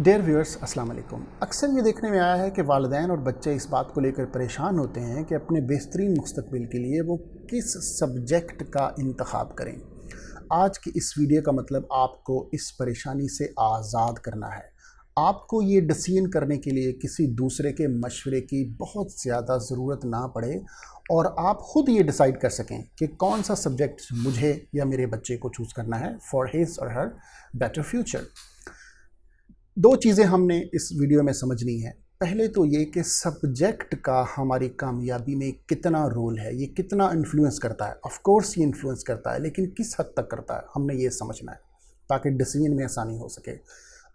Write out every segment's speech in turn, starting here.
Dear viewers अस्सलाम वालेकुम। अक्सर ये देखने में आया है कि वालिदैन और बच्चे इस बात को लेकर परेशान होते हैं कि अपने बेहतरीन मुस्तकबिल के लिए वो किस सब्जेक्ट का इंतखाब करें। आज की इस वीडियो का मतलब आपको इस परेशानी से आज़ाद करना है। आपको ये डिसीजन करने के लिए किसी दूसरे के मशवरे की बहुत ज़्यादा ज़रूरत ना पड़े और आप ख़ुद ये डिसाइड कर सकें कि कौन सा सब्जेक्ट मुझे या मेरे बच्चे को चूज़ करना है फॉर हिज और हर बेटर फ्यूचर। दो चीज़ें हमने इस वीडियो में समझनी है। पहले तो ये कि सब्जेक्ट का हमारी कामयाबी में कितना रोल है, ये कितना इन्फ्लुएंस करता है। ऑफ कोर्स ये इन्फ्लुएंस करता है, लेकिन किस हद तक करता है हमने ये समझना है ताकि डिसीजन में आसानी हो सके।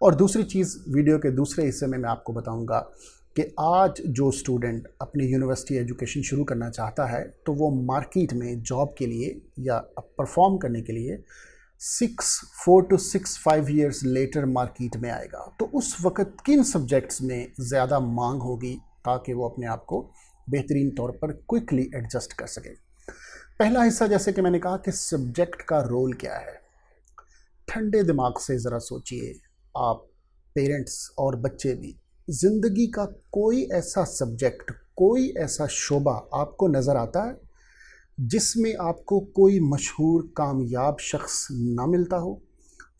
और दूसरी चीज़, वीडियो के दूसरे हिस्से में मैं आपको बताऊंगा कि आज जो स्टूडेंट अपनी यूनिवर्सिटी एजुकेशन शुरू करना चाहता है तो वो मार्केट में जॉब के लिए या परफॉर्म करने के लिए 4 to 5 ईयर्स लेटर मार्केट में आएगा। तो उस वक़्त किन सब्जेक्ट्स में ज़्यादा मांग होगी ताकि वो अपने आप को बेहतरीन तौर पर क्विकली एडजस्ट कर सके। पहला हिस्सा, जैसे कि मैंने कहा कि सब्जेक्ट का रोल क्या है। ठंडे दिमाग से ज़रा सोचिए, आप पेरेंट्स और बच्चे भी, ज़िंदगी का कोई ऐसा सब्जेक्ट, कोई ऐसा शोबा आपको नज़र आता है जिसमें आपको कोई मशहूर कामयाब शख्स ना मिलता हो?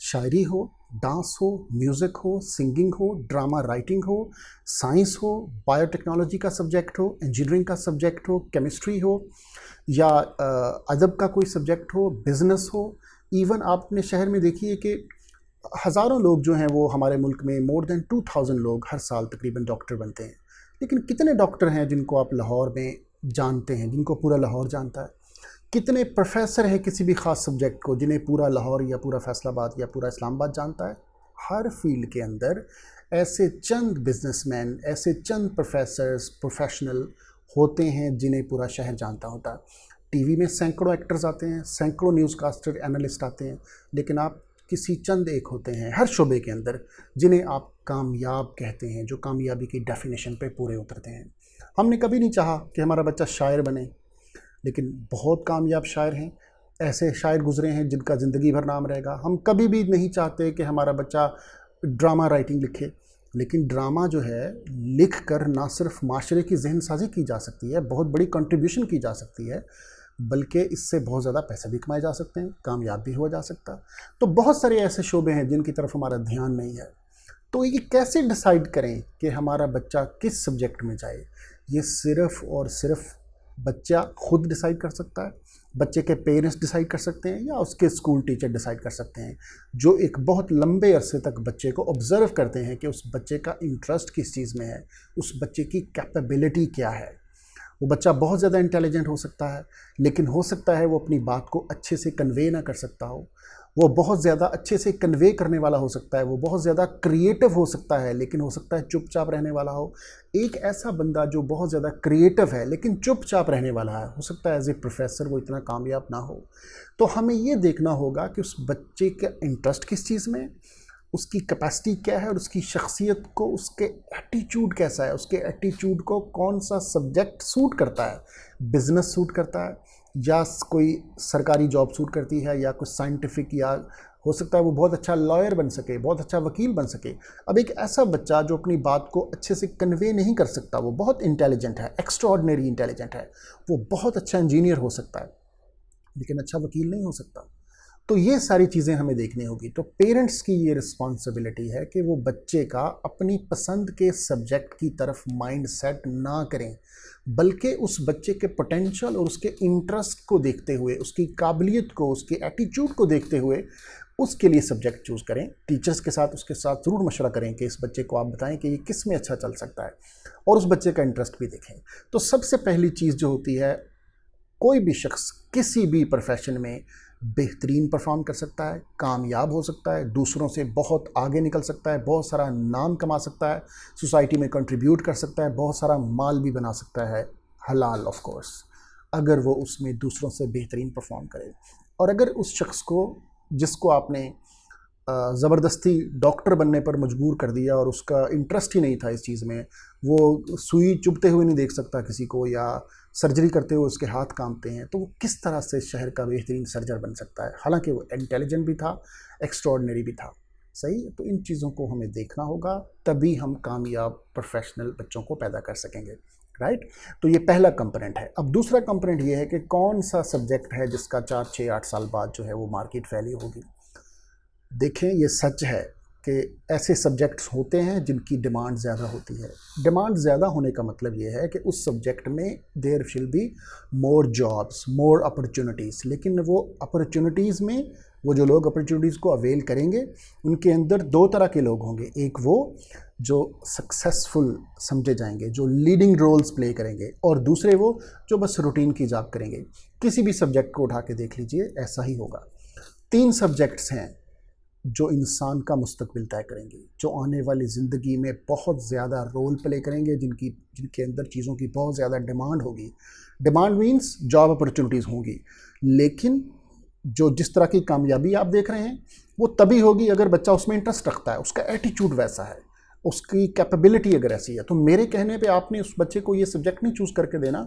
शायरी हो, डांस हो, म्यूज़िक हो, सिंगिंग हो, ड्रामा राइटिंग हो, साइंस हो, बायोटेक्नोलॉजी का सब्जेक्ट हो, इंजीनियरिंग का सब्जेक्ट हो, केमिस्ट्री हो, या अदब का कोई सब्जेक्ट हो, बिज़नेस हो। इवन आप अपने शहर में देखिए कि हज़ारों लोग जो हैं वो हमारे मुल्क में मोर देन 2000 लोग हर साल तकरीबन डॉक्टर बनते हैं। लेकिन कितने डॉक्टर हैं जिनको आप लाहौर में जानते हैं, जिनको पूरा लाहौर जानता है? कितने प्रोफेसर हैं किसी भी ख़ास सब्जेक्ट को जिन्हें पूरा लाहौर या पूरा फैसलाबाद या पूरा इस्लामाबाद जानता है? हर फील्ड के अंदर ऐसे चंद बिजनेसमैन, ऐसे चंद प्रोफेसर्स, प्रोफेशनल होते हैं जिन्हें पूरा शहर जानता होता है। टीवी में सैकड़ों एक्टर्स आते हैं, सैकड़ों न्यूज़कास्टर, एनालिस्ट आते हैं, लेकिन आप किसी चंद एक होते हैं हर शोबे के अंदर जिन्हें आप कामयाब कहते हैं, जो कामयाबी की डेफिनेशन पे पूरे उतरते हैं। हमने कभी नहीं चाहा कि हमारा बच्चा शायर बने, लेकिन बहुत कामयाब शायर हैं, ऐसे शायर गुजरे हैं जिनका ज़िंदगी भर नाम रहेगा। हम कभी भी नहीं चाहते कि हमारा बच्चा ड्रामा राइटिंग लिखे, लेकिन ड्रामा जो है लिख कर ना सिर्फ माशरे की जहन साजी की जा सकती है, बहुत बड़ी कंट्रीब्यूशन की जा सकती है, बल्कि इससे बहुत ज़्यादा पैसे भी कमाए जा सकते हैं, कामयाब भी हो जा सकता है। तो बहुत सारे ऐसे शोबे हैं जिनकी तरफ हमारा ध्यान नहीं है। तो ये कैसे डिसाइड करें कि हमारा बच्चा किस सब्जेक्ट में जाए? ये सिर्फ़ और सिर्फ बच्चा खुद डिसाइड कर सकता है, बच्चे के पेरेंट्स डिसाइड कर सकते हैं, या उसके स्कूल टीचर डिसाइड कर सकते हैं, जो एक बहुत लंबे अरसे तक बच्चे को ऑब्ज़र्व करते हैं कि उस बच्चे का इंटरेस्ट किस चीज़ में है, उस बच्चे की कैपेबिलिटी क्या है। वो बच्चा बहुत ज़्यादा इंटेलिजेंट हो सकता है, लेकिन हो सकता है वो अपनी बात को अच्छे से कन्वे ना कर सकता हो। वो बहुत ज़्यादा अच्छे से कन्वे करने वाला हो सकता है, वो बहुत ज़्यादा क्रिएटिव हो सकता है, लेकिन हो सकता है चुपचाप रहने वाला हो। एक ऐसा बंदा जो बहुत ज़्यादा क्रिएटिव है लेकिन चुपचाप रहने वाला है, हो सकता है एज ए प्रोफेसर वो इतना कामयाब ना हो। तो हमें ये देखना होगा कि उस बच्चे का इंटरेस्ट किस चीज़ में, उसकी कैपेसिटी क्या है, और उसकी शख्सियत को, उसके एटीट्यूड कैसा है, उसके एटीट्यूड को कौन सा सब्जेक्ट सूट करता है। बिज़नेस सूट करता है, या कोई सरकारी जॉब सूट करती है, या कुछ साइंटिफिक, या हो सकता है वो बहुत अच्छा लॉयर बन सके, बहुत अच्छा वकील बन सके। अब एक ऐसा बच्चा जो अपनी बात को अच्छे से कन्वे नहीं कर सकता, वो बहुत इंटेलिजेंट है, एक्स्ट्राऑर्डिनरी इंटेलिजेंट है, वो बहुत अच्छा इंजीनियर हो सकता है, लेकिन अच्छा वकील नहीं हो सकता। तो ये सारी चीज़ें हमें देखनी होगी। तो पेरेंट्स की ये रिस्पॉन्सिबिलिटी है कि वो बच्चे का अपनी पसंद के सब्जेक्ट की तरफ माइंड सेट ना करें, बल्कि उस बच्चे के पोटेंशियल और उसके इंटरेस्ट को देखते हुए, उसकी काबिलियत को, उसके एटीट्यूड को देखते हुए उसके लिए सब्जेक्ट चूज़ करें। टीचर्स के साथ, उसके साथ ज़रूर मशवरा करें कि इस बच्चे को आप बताएं कि ये किस में अच्छा चल सकता है, और उस बच्चे का इंटरेस्ट भी देखें। तो सबसे पहली चीज़ जो होती है, कोई भी शख्स किसी भी प्रोफेशन में बेहतरीन परफॉर्म कर सकता है, कामयाब हो सकता है, दूसरों से बहुत आगे निकल सकता है, बहुत सारा नाम कमा सकता है, सोसाइटी में कंट्रीब्यूट कर सकता है, बहुत सारा माल भी बना सकता है, हलाल ऑफ कोर्स, अगर वो उसमें दूसरों से बेहतरीन परफॉर्म करे। और अगर उस शख्स को, जिसको आपने ज़बरदस्ती डॉक्टर बनने पर मजबूर कर दिया और उसका इंटरेस्ट ही नहीं था इस चीज़ में, वो सुई चुभते हुए नहीं देख सकता किसी को, या सर्जरी करते हुए उसके हाथ कांपते हैं, तो वो किस तरह से शहर का बेहतरीन सर्जन बन सकता है? हालांकि वो इंटेलिजेंट भी था, एक्स्ट्रॉर्डिनरी भी था। सही। तो इन चीज़ों को हमें देखना होगा, तभी हम कामयाब प्रोफेशनल बच्चों को पैदा कर सकेंगे, राइट। तो ये पहला कंपोनेंट है। अब दूसरा कंपोनेंट ये है कि कौन सा सब्जेक्ट है जिसका 4, 6, 8 साल बाद जो है वो मार्केट वैल्यू होगी। देखें, ये सच है कि ऐसे सब्जेक्ट्स होते हैं जिनकी डिमांड ज़्यादा होती है। डिमांड ज़्यादा होने का मतलब ये है कि उस सब्जेक्ट में there will be more jobs, more opportunities. लेकिन वो अपॉर्चुनिटीज़ में वो जो लोग अपॉर्चुनिटीज़ को अवेल करेंगे, उनके अंदर दो तरह के लोग होंगे। एक वो जो सक्सेसफुल समझे जाएंगे, जो लीडिंग रोल्स प्ले करेंगे, और दूसरे वो जो बस रूटीन की जॉब करेंगे। किसी भी सब्जेक्ट को उठा के देख लीजिए, ऐसा ही होगा। 3 सब्जेक्ट्स हैं जो इंसान का मुस्तकबिल तय करेंगे, जो आने वाली ज़िंदगी में बहुत ज़्यादा रोल प्ले करेंगे, जिनके अंदर चीज़ों की बहुत ज़्यादा डिमांड होगी। डिमांड मीन्स जॉब अपॉर्चुनिटीज़ होंगी, लेकिन जो जिस तरह की कामयाबी आप देख रहे हैं वो तभी होगी अगर बच्चा उसमें इंटरेस्ट रखता है, उसका एटीट्यूड वैसा है, उसकी कैपेबिलिटी अगर ऐसी है। तो मेरे कहने पे आपने उस बच्चे को ये सब्जेक्ट नहीं चूज़ करके देना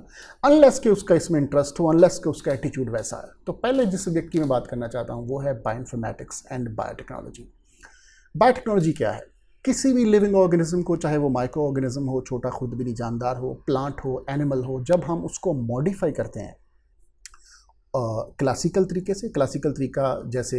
अनलेस कि उसका इसमें इंटरेस्ट हो, अनलेस कि उसका एटीट्यूड वैसा है। तो पहले जिस सब्जेक्ट की मैं बात करना चाहता हूँ वो है बायोइन्फॉर्मेटिक्स एंड बायोटेक्नोलॉजी। बायोटेक्नोलॉजी क्या है? किसी भी लिविंग ऑर्गेनिज्म को, चाहे वो माइक्रो ऑर्गेनिज्म हो, छोटा खुद भी नहीं जानदार हो, प्लांट हो, एनिमल हो, जब हम उसको मॉडिफाई करते हैं क्लासिकल तरीके से, क्लासिकल तरीका जैसे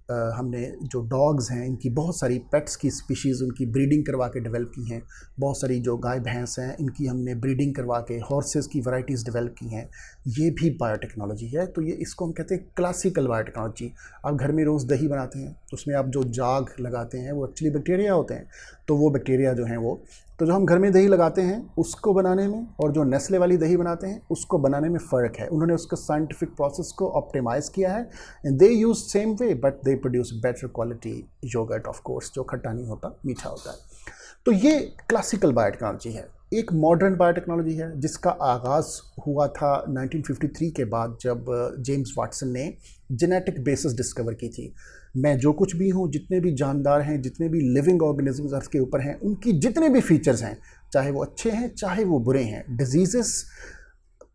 हमने जो डॉग्स हैं, इनकी बहुत सारी पेट्स की स्पीशीज़ उनकी ब्रीडिंग करवा के डेवलप की हैं। बहुत सारी जो गाय भैंस हैं इनकी हमने ब्रीडिंग करवा के हॉर्सेस की वैराइटीज़ डेवलप की हैं। ये भी बायोटेक्नोलॉजी है। तो ये इसको हम कहते हैं क्लासिकल बायोटेक्नोलॉजी। आप घर में रोज़ दही बनाते हैं तो उसमें आप जो जाग लगाते हैं वो एक्चुअली बैक्टीरिया होते हैं। तो वो बैक्टीरिया जो हैं वो, तो जो हम घर में दही लगाते हैं उसको बनाने में और जो नेस्ले वाली दही बनाते हैं उसको बनाने में फ़र्क है। उन्होंने उसका साइंटिफिक प्रोसेस को ऑप्टिमाइज़ किया है and they use same way but they produce better quality yogurt, of course, जो खट्टा नहीं होता, मीठा होता है। तो ये क्लासिकल बायोटेक्नोलॉजी है। एक मॉडर्न बायोटेक्नोलॉजी है जिसका आगाज़ हुआ था 1953 के बाद, जब जेम्स वाटसन ने जेनेटिक बेसिस डिस्कवर की थी। मैं जो कुछ भी हूँ, जितने भी जानदार हैं, जितने भी लिविंग ऑर्गेनिजम्स अर्थ के ऊपर हैं, उनकी जितने भी फीचर्स हैं, चाहे वो अच्छे हैं चाहे वो बुरे हैं, डिजीज़ेस,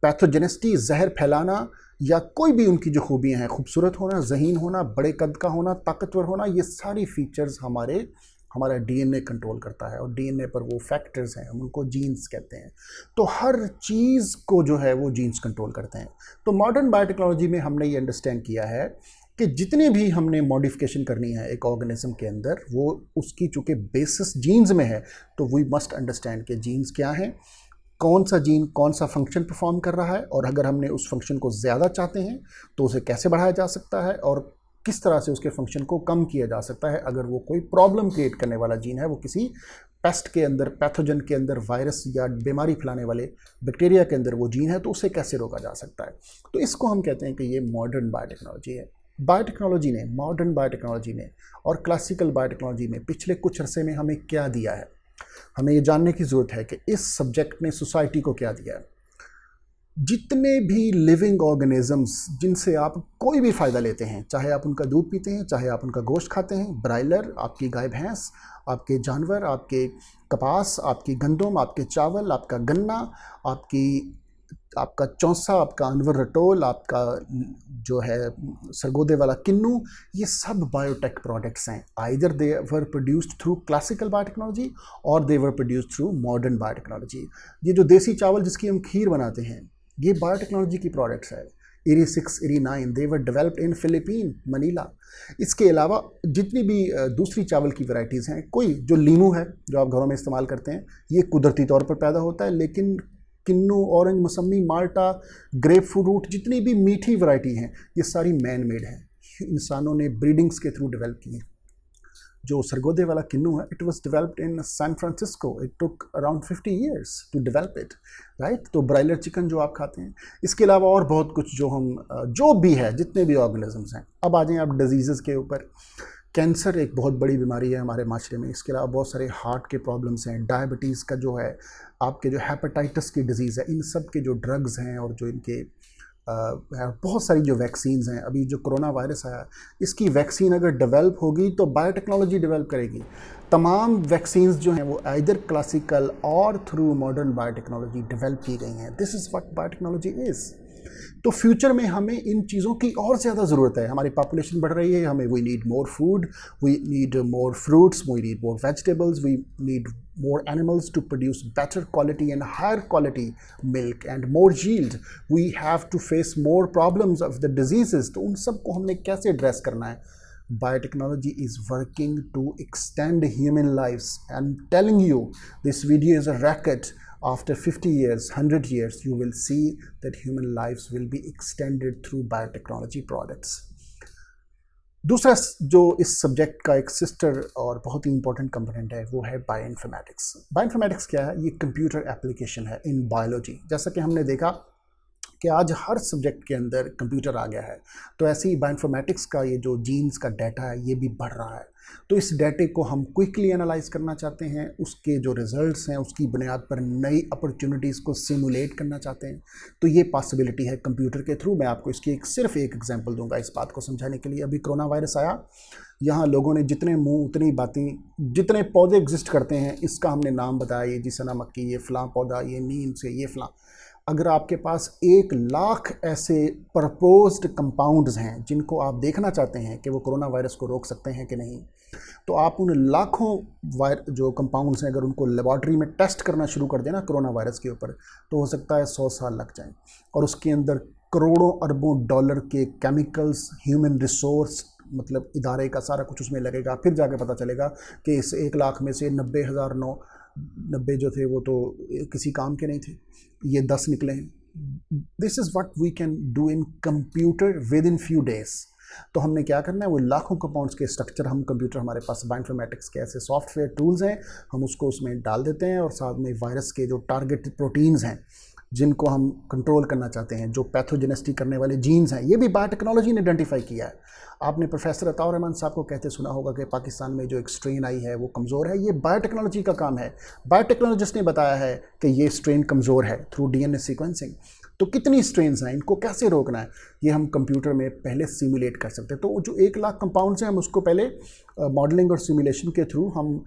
पैथोजेनिसिटी, जहर फैलाना, या कोई भी उनकी जो खूबियाँ हैं, खूबसूरत होना, ज़हीन होना, बड़े कद का होना, ताकतवर होना, ये सारी फीचर्स हमारा डीएनए कंट्रोल करता है। और डीएनए पर वो फैक्टर्स हैं, हम उनको जीन्स कहते हैं। तो हर चीज़ को जो है वो जीन्स कंट्रोल करते हैं। तो मॉडर्न बायोटेक्नोलॉजी में हमने ये अंडरस्टैंड किया है कि जितने भी हमने मॉडिफिकेशन करनी है एक ऑर्गेनिज्म के अंदर, वो उसकी चूँकि बेसिस जीन्स में है, तो वी मस्ट अंडरस्टैंड कि जीन्स क्या हैं, कौन सा जीन कौन सा फंक्शन परफॉर्म कर रहा है, और अगर हमने उस फंक्शन को ज़्यादा चाहते हैं तो उसे कैसे बढ़ाया जा सकता है, और किस तरह से उसके फंक्शन को कम किया जा सकता है। अगर वो कोई प्रॉब्लम क्रिएट करने वाला जीन है, वो किसी पेस्ट के अंदर, पैथोजन के अंदर, वायरस या बीमारी फैलाने वाले बैक्टीरिया के अंदर वो जीन है, तो उसे कैसे रोका जा सकता है। तो इसको हम कहते हैं कि ये मॉडर्न बायोटेक्नोलॉजी है। बायोटेक्नोलॉजी ने, मॉडर्न बायोटेक्नोलॉजी ने और क्लासिकल बायोटेक्नोलॉजी ने पिछले कुछ अरसे में हमें क्या दिया है, हमें ये जानने की ज़रूरत है कि इस सब्जेक्ट ने सोसाइटी को क्या दिया है। जितने भी लिविंग ऑर्गेनिजम्स जिनसे आप कोई भी फ़ायदा लेते हैं, चाहे आप उनका दूध पीते हैं, चाहे आप उनका गोश्त खाते हैं, ब्रायलर, आपकी गाय भैंस, आपके जानवर, आपके कपास, आपकी गंदम, आपके चावल, आपका गन्ना, आपका चौंसा, आपका अनवर रटोल, आपका जो है सरगोदे वाला किन्नू, ये सब बायोटेक प्रोडक्ट्स हैं। Either they were produced through classical biotechnology और they were produced through modern biotechnology. ये जो देसी चावल जिसकी हम खीर बनाते हैं, ये बायोटेक्नोलॉजी की प्रोडक्ट्स है। Eerie 6, eerie 9 they were developed in Philippine, Manila. इसके अलावा जितनी भी दूसरी चावल की वैरायटीज़ हैं, कोई जो लीमू है जो आप घरों में इस्तेमाल करते हैं, ये कुदरती तौर पर पैदा होता है, लेकिन किन्नू, ऑरेंज, मौसमी, माल्टा, ग्रेप फ्रूट, जितनी भी मीठी वैरायटी हैं, ये सारी मैन मेड हैं, इंसानों ने ब्रीडिंग्स के थ्रू डेवलप की हैं। जो सरगोदे वाला किन्नू है, it was developed in San Francisco, it took around 50 years to develop it, right. तो ब्रायलर चिकन जो आप खाते हैं, इसके अलावा और बहुत कुछ जो भी है, जितने भी ऑर्गेनिजम्स हैं। अब आ जाएं आप डिजीज़ के ऊपर। कैंसर एक बहुत बड़ी बीमारी है हमारे माशरे में। इसके अलावा बहुत सारे हार्ट के प्रॉब्लम्स हैं, डायबिटीज़ का जो है, आपके जो हेपेटाइटिस की डिजीज़ है, इन सब के जो ड्रग्स हैं और जो इनके बहुत सारी जो वैक्सीन्स हैं। अभी जो कोरोना वायरस आया, इसकी वैक्सीन अगर डेवलप होगी तो बायोटेक्नोलॉजी डेवलप करेगी। तमाम वैक्सीन्स जो हैं वो आइदर क्लासिकल और थ्रू मॉडर्न बायोटेक्नोलॉजी डेवलप की गई हैं। This is what biotechnology is. तो फ्यूचर में हमें इन चीज़ों की और ज़्यादा ज़रूरत है। हमारी पॉपुलेशन बढ़ रही है, हमें we need more food, we need more fruits, we need more vegetables, we need more animals to produce better quality and higher quality milk and more yield. We have to face more problems of the diseases. तो उन सब को हमने कैसे address करना है? Biotechnology is working to extend human lives. I'm telling you, this video is a record. After 50 years, 100 years, you will see that human lives will be extended through biotechnology products. दूसरा जो इस subject का एक sister और बहुत ही important component है वो है बायोइन्फॉर्मेटिक्स। बायोइन्फॉर्मेटिक्स क्या है? ये कंप्यूटर एप्लीकेशन है इन बायोलॉजी। जैसा कि हमने देखा कि आज हर सब्जेक्ट के अंदर कंप्यूटर आ गया है, तो ऐसे ही बायोइन्फॉर्मेटिक्स का ये जो जीन्स का डाटा है ये भी बढ़ रहा है। तो इस डाटे को हम क्विकली एनालाइज करना चाहते हैं, उसके जो रिजल्ट्स हैं उसकी बुनियाद पर नई अपॉर्चुनिटीज़ को सिमुलेट करना चाहते हैं। तो ये पॉसिबिलिटी है कंप्यूटर के थ्रू। मैं आपको इसकी सिर्फ एक एग्जांपल दूंगा इस बात को समझाने के लिए। अभी कोरोना वायरस आया, यहाँ लोगों ने जितने मुंह उतनी बातें, जितने पौधे एग्जिस्ट करते हैं इसका हमने नाम बताया, ये जी सना मक्की, ये फ़लाँ पौधा, ये नीम से, ये फ़लाँ। अगर आपके पास 1 लाख ऐसे प्रपोज्ड कंपाउंड्स हैं जिनको आप देखना चाहते हैं कि वो कोरोना वायरस को रोक सकते हैं कि नहीं, तो आप उन लाखों जो कंपाउंड्स हैं अगर उनको लेबॉर्ट्री में टेस्ट करना शुरू कर देना कोरोना वायरस के ऊपर, तो हो सकता है 100 साल लग जाएं और उसके अंदर करोड़ों अरबों डॉलर के केमिकल्स, ह्यूमन रिसोर्स, मतलब इदारे का सारा कुछ उसमें लगेगा। फिर जाके पता चलेगा कि इस 1 लाख में से 90 जो थे वो तो किसी काम के नहीं थे, ये 10 निकले हैं। This is what we can do in computer with in few days. तो हमने क्या करना है, वो लाखों कंपाउंड्स के स्ट्रक्चर हम कंप्यूटर, हमारे पास बायोइन्फॉर्मेटिक्स के ऐसे सॉफ्टवेयर टूल्स हैं, हम उसको उसमें डाल देते हैं और साथ में वायरस के जो टारगेट प्रोटीन्स हैं जिनको हम कंट्रोल करना चाहते हैं, जो पैथोजेनिसिटी करने वाले जीन्स हैं, ये भी बायोटेक्नोलॉजी ने आइडेंटिफाई किया है। आपने प्रोफेसर अताउर रहमान साहब को कहते सुना होगा कि पाकिस्तान में जो एक स्ट्रेन आई है वो कमज़ोर है, ये बायोटेक्नोलॉजी का काम है। बायोटेक्नोलॉजिस्ट ने बताया है कि ये स्ट्रेन कमज़ोर है थ्रू डीएनए सीक्वेंसिंग। तो कितनी स्ट्रेन्स हैं, इनको कैसे रोकना है, ये हम कंप्यूटर में पहले सिमुलेट कर सकते हैं। तो जो 1 लाख कंपाउंड्स हैं हम उसको पहले मॉडलिंग और सिमुलेशन के थ्रू हम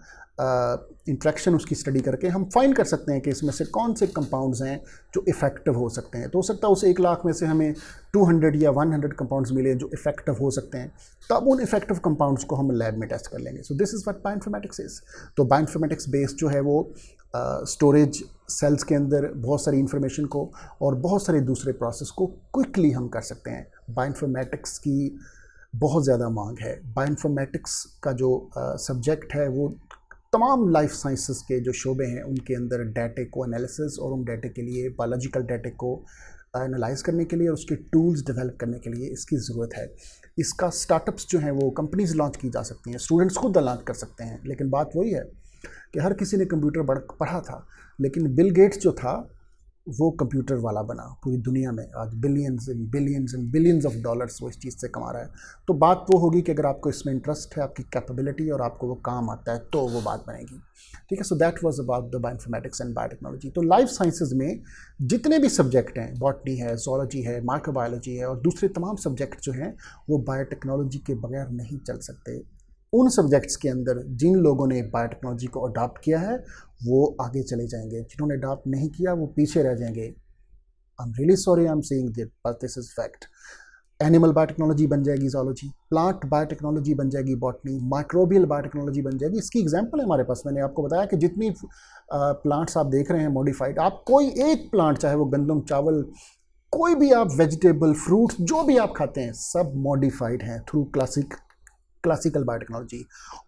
इंट्रैक्शन उसकी स्टडी करके हम फाइंड कर सकते हैं कि इसमें से कौन से कंपाउंड्स हैं जो इफ़ेक्टिव हो सकते हैं। तो हो सकता है उस 1 लाख में से हमें 200 या 100 कंपाउंड्स मिले जो इफ़ेक्टिव हो सकते हैं, तब उन इफ़ेक्टिव कंपाउंड्स को हम लैब में टेस्ट कर लेंगे। So this is what bioinformatics is. तो बायोइन्फॉर्मेटिक्स बेस्ड जो है वो स्टोरेज सेल्स के अंदर बहुत सारी इंफॉर्मेशन को और बहुत सारे दूसरे प्रोसेस को क्विकली हम कर सकते हैं। बायोइन्फॉर्मेटिक्स की बहुत ज़्यादा मांग है। बायोइन्फॉर्मेटिक्स का जो सब्जेक्ट है वो तमाम लाइफ साइंसेस के जो शोबे हैं उनके अंदर डाटे को एनालिसिस और उन डाटे के लिए बायोलॉजिकल डाटे को एनालाइज करने के लिए और उसके टूल्स डेवलप करने के लिए इसकी ज़रूरत है। इसका स्टार्टअप्स जो हैं वो कंपनीज लॉन्च की जा सकती हैं, स्टूडेंट्स खुद लॉन्च कर सकते हैं। लेकिन बात वही है कि हर किसी ने कंप्यूटर पढ़ा था, लेकिन बिल गेट्स जो था वो कंप्यूटर वाला बना। पूरी दुनिया में आज billions and billions and billions of dollars वो इस चीज़ से कमा रहा है। तो बात वो होगी कि अगर आपको इसमें इंटरेस्ट है, आपकी कैपेबिलिटी और आपको वो काम आता है, तो वो बात बनेगी। ठीक है। So that was about the bioinformatics and biotechnology. तो लाइफ साइंसेज में जितने भी सब्जेक्ट हैं, बॉटनी है, ज़ूलॉजी है, माइक्रोबायोलॉजी है और दूसरे तमाम सब्जेक्ट जो हैं वो बायोटेक्नोलॉजी के बगैर नहीं चल सकते। उन सब्जेक्ट्स के अंदर जिन लोगों ने बायोटेक्नोलॉजी को अडॉप्ट किया है वो आगे चले जाएंगे, जिन्होंने अडॉप्ट नहीं किया वो पीछे रह जाएंगे। I am really sorry I am saying this, but this is fact. Animal biotechnology बन जाएगी ज़ूलॉजी, प्लांट बायोटेक्नोलॉजी बन जाएगी बॉटनी, माइक्रोबियल बायोटेक्नोलॉजी बन जाएगी। इसकी एग्जांपल है हमारे पास। मैंने आपको बताया कि जितनी प्लांट्स आप देख रहे हैं मॉडिफाइड, आप कोई एक प्लांट, चाहे वो गंदम, चावल, कोई भी आप वेजिटेबल, फ्रूट्स जो भी आप खाते हैं, सब मॉडिफाइड हैं थ्रू क्लासिकल बायोटेक्नोलॉजी।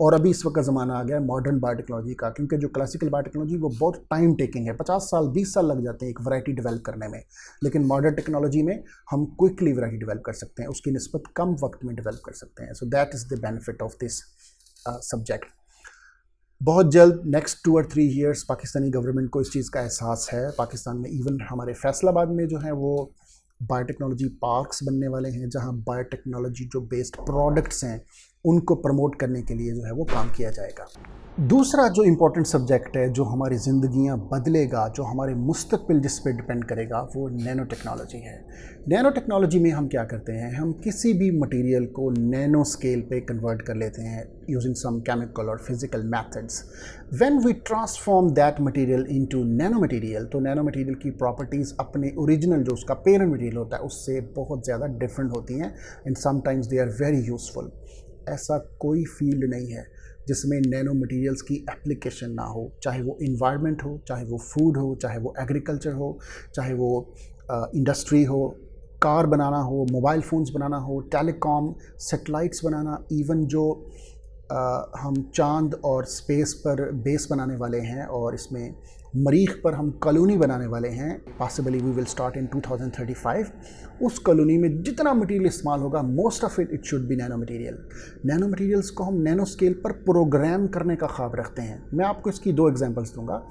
और अभी इस वक्त ज़माना आ गया है मॉडर्न बायोटेक्नोलॉजी का, क्योंकि जो क्लासिकल बायोटेक्नोलॉजी वो बहुत टाइम टेकिंग है, 50 साल 20 साल लग जाते हैं एक वैरायटी डेवलप करने में। लेकिन मॉडर्न टेक्नोलॉजी में हम क्विकली वैरायटी डेवलप कर सकते हैं, उसकी निस्बत कम वक्त में डेवलप कर सकते हैं। So that is the benefit of this subject. बहुत जल्द नेक्स्ट 2 और 3 ईयर्स पाकिस्तानी गवर्नमेंट को इस चीज़ का एहसास है। पाकिस्तान में इवन हमारे फैसलाबाद में जो है वो बायोटेक्नोलॉजी पार्क्स बनने वाले हैं, जहां बायोटेक्नोलॉजी जो बेस्ड प्रोडक्ट्स हैं उनको प्रमोट करने के लिए जो है वो काम किया जाएगा। दूसरा जो इम्पोर्टेंट सब्जेक्ट है, जो हमारी ज़िंदगियां बदलेगा, जो हमारे मुस्तकबिल जिस पे डिपेंड करेगा, वो नैनो टेक्नोलॉजी है। नैनो टेक्नोलॉजी में हम क्या करते हैं, हम किसी भी मटेरियल को नैनो स्केल पे कन्वर्ट कर लेते हैं यूजिंग सम केमिकल और physical methods. When we transform that material into nano material, तो नैनो मटेरियल की प्रॉपर्टीज़ अपने ओरिजिनल जो उसका पेरेंट मटेरियल होता है उससे बहुत ज़्यादा डिफरेंट होती हैं and sometimes they are very useful. ऐसा कोई फील्ड नहीं है जिसमें नैनो मटेरियल्स की एप्लीकेशन ना हो, चाहे वो इन्वायरमेंट हो, चाहे वो फूड हो, चाहे वो एग्रीकल्चर हो, चाहे वो इंडस्ट्री हो, कार बनाना हो, मोबाइल फ़ोन्स बनाना हो, टेलीकॉम, सैटेलाइट्स बनाना, इवन जो हम चांद और स्पेस पर बेस बनाने वाले हैं और इसमें मरीख पर हम कॉलोनी बनाने वाले हैं, possibly we will start in 2035। उस कॉलोनी में जितना मटेरियल इस्तेमाल होगा, most of it should be nano material. Nano materials को हम नैनो स्केल पर प्रोग्राम करने का ख्वाब रखते हैं। मैं आपको इसकी 2 एग्जांपल्स दूंगा।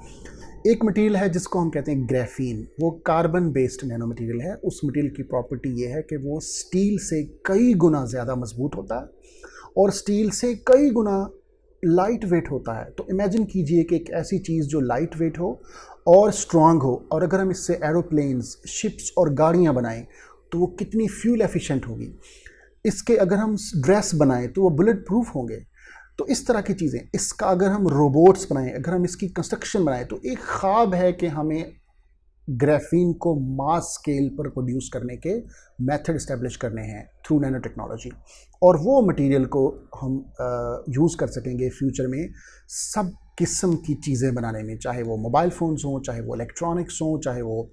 एक मटेरियल है जिसको हम कहते हैं ग्राफीन, वो कार्बन बेस्ड नैनो मटेरियल है। उस मटेरियल की प्रॉपर्टी ये है कि वो स्टील से कई गुना ज़्यादा मजबूत होता है और स्टील से कई गुना लाइट वेट होता है। तो इमेजिन कीजिए कि एक ऐसी चीज़ जो लाइट वेट हो और स्ट्रांग हो, और अगर हम इससे एरोप्लेन्स, शिप्स और गाड़ियाँ बनाएं तो वो कितनी फ्यूल एफिशिएंट होगी। इसके अगर हम ड्रेस बनाएं तो वो बुलेट प्रूफ होंगे। तो इस तरह की चीज़ें, इसका अगर हम रोबोट्स बनाएं, अगर हम इसकी कंस्ट्रक्शन बनाएं, तो एक ख्वाब है कि हमें ग्राफीन को मास स्केल पर प्रोड्यूस करने के मेथड इस्टेब्लिश करने हैं थ्रू नैनो टेक्नोलॉजी, और वो मटेरियल को हम यूज़ कर सकेंगे फ्यूचर में सब किस्म की चीज़ें बनाने में, चाहे वो मोबाइल फ़ोन्स हों, चाहे वो इलेक्ट्रॉनिक्स हों, चाहे वो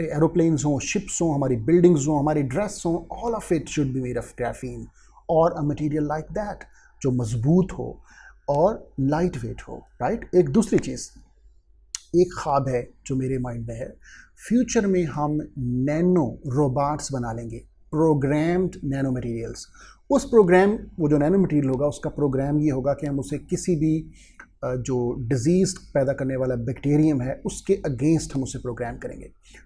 एरोप्लेन्स हों, शिप्स हों, हमारी बिल्डिंग्स हों, हमारी ड्रेस हों, all of it should be made of graphene और अ मटेरियल लाइक दैट जो मजबूत हो और लाइट वेट हो, राइट। एक दूसरी चीज़, एक ख्वाब है जो मेरे माइंड में है, फ्यूचर में हम नैनो रोबोट्स बना लेंगे, प्रोग्राम्ड नैनो मटेरियल्स। उस प्रोग्राम, वो जो नैनो मटेरियल होगा उसका प्रोग्राम ये होगा कि हम उसे किसी भी जो डिजीज़ पैदा करने वाला बैक्टीरियम है उसके अगेंस्ट हम उसे प्रोग्राम करेंगे।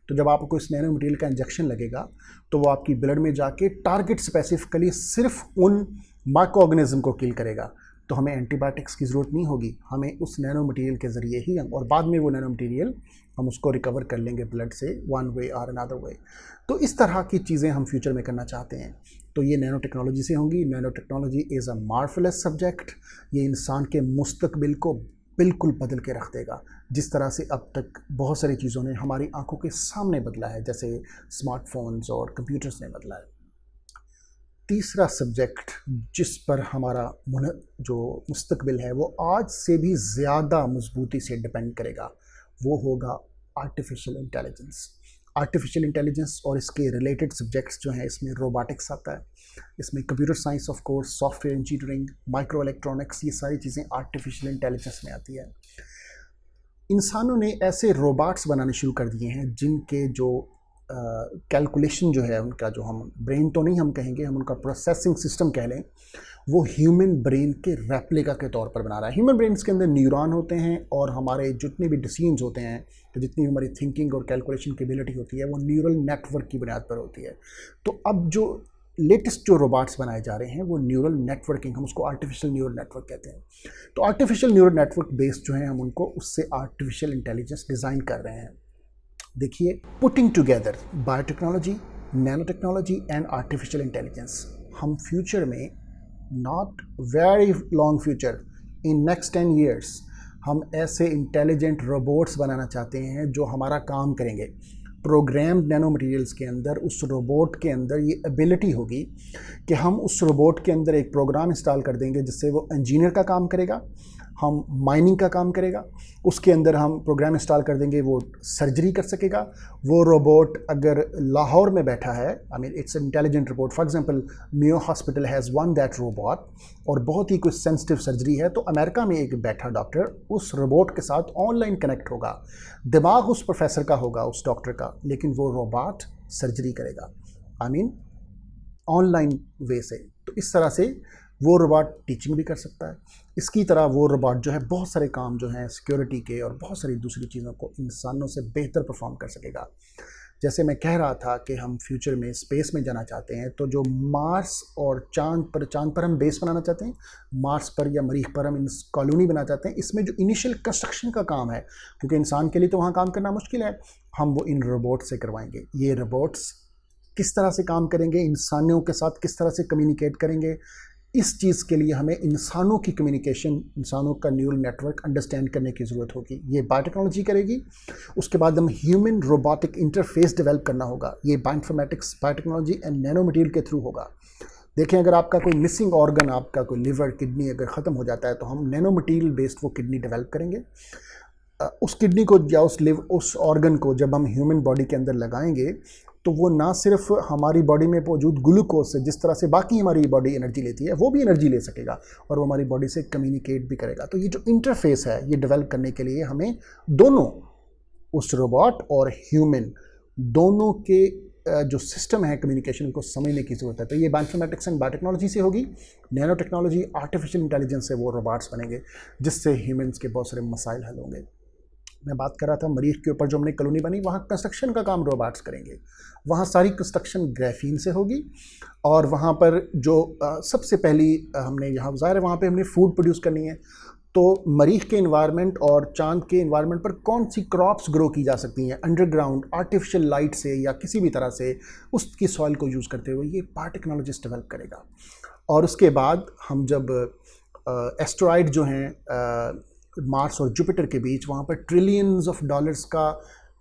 तो जब आपको इस नैनो मटेरियल का इंजेक्शन लगेगा तो वो आपकी ब्लड में जाके टारगेट स्पेसिफिकली सिर्फ उन माइक्रो ऑर्गेनिज्म को किल करेगा। तो हमें एंटीबायोटिक्स की ज़रूरत नहीं होगी, हमें उस नैनो मटेरियल के ज़रिए ही और बाद में वो नैनो मटेरियल हम उसको रिकवर कर लेंगे ब्लड से, वन वे और अनदर वे। तो इस तरह की चीज़ें हम फ्यूचर में करना चाहते हैं, तो ये नैनो टेक्नोलॉजी से होंगी। Nano technology is a marvellous subject. ये इंसान के मुस्तकबिल को बिल्कुल बदल के रख देगा, जिस तरह से अब तक बहुत सारी चीज़ों ने हमारी आंखों के सामने बदला है, जैसे स्मार्टफोन्स और कंप्यूटर्स ने बदला है। तीसरा सब्जेक्ट जिस पर हमारा जो मुस्तकबिल है वो आज से भी ज़्यादा मजबूती से डिपेंड करेगा, वो होगा आर्टिफिशियल इंटेलिजेंस। आर्टिफिशियल इंटेलिजेंस और इसके रिलेटेड सब्जेक्ट्स जो हैं, इसमें रोबोटिक्स आता है, इसमें computer science of course, software engineering, micro electronics, ये सारी चीज़ें आर्टिफिशियल इंटेलिजेंस में आती है। इंसानों ने ऐसे रोबोट्स बनाने शुरू कर दिए हैं जिनके जो कैलकुलेशन जो है उनका, जो हम ब्रेन तो नहीं हम कहेंगे, हम उनका प्रोसेसिंग सिस्टम कह लें, वो ह्यूमन ब्रेन के रेप्लिका के तौर पर बना रहा है। ह्यूमन ब्रेन्स के अंदर न्यूरॉन होते हैं और हमारे जितने भी डिसीजंस होते हैं, तो जितनी हमारी थिंकिंग और कैलकुलेशन की एबिलिटी होती है वो न्यूरल नेटवर्क की बुनियाद पर होती है। तो अब जो लेटेस्ट जो रोबोट्स बनाए जा रहे हैं वो न्यूरल नेटवर्किंग, हम उसको आर्टिफिशियल न्यूरल नेटवर्क कहते हैं। तो आर्टिफिशियल न्यूरल नेटवर्क बेस्ड जो है हम उनको उससे आर्टिफिशियल इंटेलिजेंस डिज़ाइन कर रहे हैं। देखिए, putting together biotechnology, nano technology and artificial intelligence, हम फ्यूचर में, not very long future, in next 10 years, हम ऐसे इंटेलिजेंट रोबोट्स बनाना चाहते हैं जो हमारा काम करेंगे। प्रोग्राम्ड नैनो मटेरियल्स के अंदर उस रोबोट के अंदर ये एबिलिटी होगी कि हम उस रोबोट के अंदर एक प्रोग्राम इंस्टॉल कर देंगे जिससे वो इंजीनियर का काम करेगा, हम माइनिंग का काम करेगा, उसके अंदर हम प्रोग्राम इंस्टॉल कर देंगे, वो सर्जरी कर सकेगा। वो रोबोट अगर लाहौर में बैठा है, I mean it's intelligent robot, for example Mayo hospital has one that robot, और बहुत ही कोई सेंसिटिव सर्जरी है तो अमेरिका में एक बैठा डॉक्टर उस रोबोट के साथ ऑनलाइन कनेक्ट होगा, दिमाग उस प्रोफेसर का होगा, उस डॉक्टर का, लेकिन वो रोबोट सर्जरी करेगा, आई मीन ऑनलाइन वे से। तो इस तरह से वो रोबोट टीचिंग भी कर सकता है। इसकी तरह वो रोबोट जो है बहुत सारे काम जो हैं सिक्योरिटी के और बहुत सारी दूसरी चीज़ों को इंसानों से बेहतर परफॉर्म कर सकेगा। जैसे मैं कह रहा था कि हम फ्यूचर में स्पेस में जाना चाहते हैं, तो जो मार्स और चांद पर हम बेस बनाना चाहते हैं, मार्स पर या मरीख पर हम कॉलोनी बनाना चाहते हैं, इसमें जो इनिशियल कंस्ट्रक्शन का काम है, क्योंकि इंसान के लिए तो वहाँ काम करना मुश्किल है, हम वो इन रोबोट से करवाएंगे। ये रोबोट्स किस तरह से काम करेंगे, इंसानों के साथ किस तरह से कम्युनिकेट करेंगे, इस चीज़ के लिए हमें इंसानों की कम्युनिकेशन, इंसानों का न्यूरल नेटवर्क अंडरस्टैंड करने की ज़रूरत होगी। ये बायोटेक्नोलॉजी करेगी। उसके बाद हम ह्यूमन रोबोटिक इंटरफेस डेवलप करना होगा। ये bioinformatics, biotechnology and nano material के थ्रू होगा। देखें, अगर आपका कोई मिसिंग ऑर्गन, आपका कोई लिवर, किडनी अगर ख़त्म हो जाता है, तो हम नैनो मटीरियल बेस्ड वो किडनी डेवलप करेंगे। उस किडनी को या उस ऑर्गन को जब हम ह्यूमन बॉडी के अंदर लगाएंगे, तो वो ना सिर्फ हमारी बॉडी में मौजूद ग्लूकोज से, जिस तरह से बाकी हमारी बॉडी एनर्जी लेती है, वो भी एनर्जी ले सकेगा और वो हमारी बॉडी से कम्युनिकेट भी करेगा। तो ये जो इंटरफेस है, ये डेवलप करने के लिए हमें दोनों, उस रोबोट और ह्यूमन दोनों के जो सिस्टम है कम्युनिकेशन को समझने की ज़रूरत है। तो ये बायोइन्फॉर्मेटिक्स एंड बायोटेक्नोलॉजी से होगी। नैनो टेक्नोलॉजी, आर्टिफिशियल इंटेलिजेंस से वो रोबोट्स बनेंगे जिससे ह्यूमन्स के बहुत सारे मसाइल हल होंगे। मैं बात कर रहा था मरीख के ऊपर जो हमने कॉलोनी बनी, वहाँ कंस्ट्रक्शन का काम रोबोट्स करेंगे। वहाँ सारी कंस्ट्रक्शन ग्राफीन से होगी और वहाँ पर जो सबसे पहली हमने यहाँ ज़ाहिर है वहाँ पे हमने फूड प्रोड्यूस करनी है। तो मरीख के इन्वायरमेंट और चांद के इन्वायरमेंट पर कौन सी क्रॉप्स ग्रो की जा सकती हैं अंडरग्राउंड, आर्टिफिशियल लाइट से या किसी भी तरह से, उसकी सॉइल को यूज़ करते हुए, ये बायोटेक्नोलॉजिस्ट डेवलप करेगा। और उसके बाद हम जब एस्टेरॉइड जो हैं मार्स और जुपिटर के बीच, वहाँ पर ट्रिलियंस ऑफ डॉलर्स का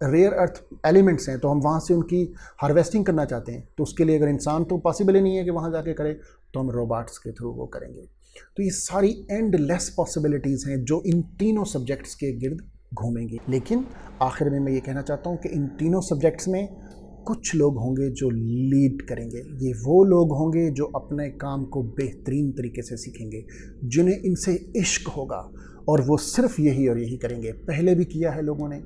रेयर अर्थ एलिमेंट्स हैं, तो हम वहाँ से उनकी हार्वेस्टिंग करना चाहते हैं। तो उसके लिए अगर इंसान तो पॉसिबल ही नहीं है कि वहाँ जाके करे, तो हम रोबोट्स के थ्रू वो करेंगे। तो ये सारी एंडलेस पॉसिबिलिटीज़ हैं जो इन तीनों सब्जेक्ट्स के गिर्द घूमेंगी। लेकिन आखिर में मैं ये कहना चाहता हूँ कि इन तीनों सब्जेक्ट्स में कुछ लोग होंगे जो लीड करेंगे। ये वो लोग होंगे जो अपने काम को बेहतरीन तरीके से सीखेंगे, जिन्हें इनसे इश्क होगा, और वो सिर्फ यही और यही करेंगे। पहले भी किया है लोगों ने।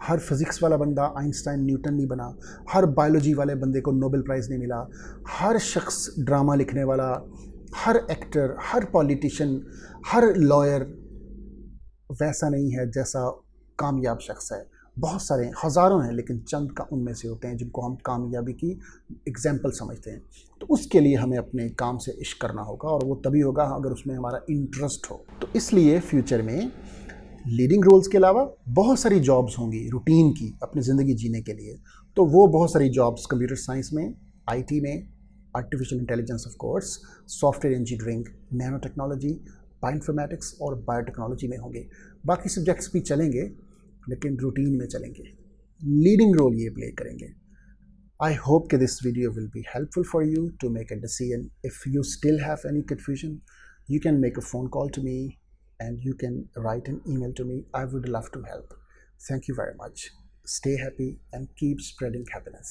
हर फिज़िक्स वाला बंदा आइंस्टाइन, न्यूटन नहीं बना। हर बायोलॉजी वाले बंदे को नोबेल प्राइज़ नहीं मिला। हर शख्स ड्रामा लिखने वाला, हर एक्टर, हर पॉलिटिशियन, हर लॉयर वैसा नहीं है जैसा कामयाब शख्स है। बहुत सारे हज़ारों हैं, लेकिन चंद का उनमें से होते हैं जिनको हम कामयाबी की एग्जाम्पल समझते हैं। तो उसके लिए हमें अपने काम से इश्क करना होगा, और वो तभी होगा अगर उसमें हमारा इंटरेस्ट हो। तो इसलिए फ्यूचर में लीडिंग रोल्स के अलावा बहुत सारी जॉब्स होंगी रूटीन की, अपनी ज़िंदगी जीने के लिए। तो वो बहुत सारी जॉब्स कंप्यूटर साइंस में, आईटी में, artificial intelligence of course, software engineering, nano technology, bioinformatics और बायोटेक्नोलॉजी में होंगे। बाकी सब्जेक्ट्स भी चलेंगे, लेकिन रूटीन में चलेंगे, लीडिंग रोल ये प्ले करेंगे। I hope that this video will be helpful for you to make a decision. If you still have any confusion, you can make a phone call to me and you can write an email to me. I would love to help. Thank you very much. Stay happy and keep spreading happiness.